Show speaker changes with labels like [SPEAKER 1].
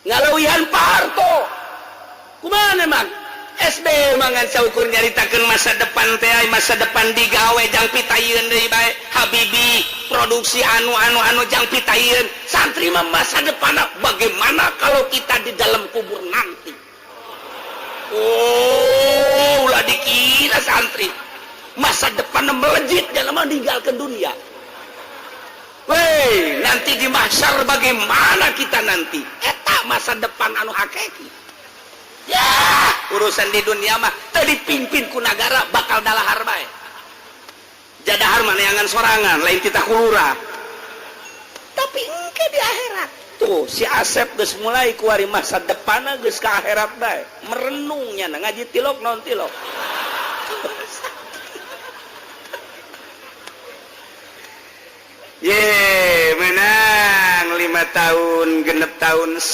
[SPEAKER 1] ngalawihan Pak Harto kumaha emang SB mangan saukur nyaritakeun masa depan teh masa depan digawe jang pitayeun deui bae Habibi produksi anu jang pitayeun santri mah masa depan bagaimana kalau kita di dalam kubur nanti. Oh ulah dikira santri masa depan melejit dalam meninggalkan dunia. Weh nanti di mahsyar bagaimana kita nanti eta masa depan anu hakiki. Ya urusan di dunia mah tadi pimpin ku negara bakal dalahar bae jadahar maneangan sorangan lain kita kulura tapi engke di akhirat tuh si Asep geus mulai ku ari masa depanna geus ka akhirat bae merenungnya ngaji tilok non tilok ye menang 5 tahun genep tahun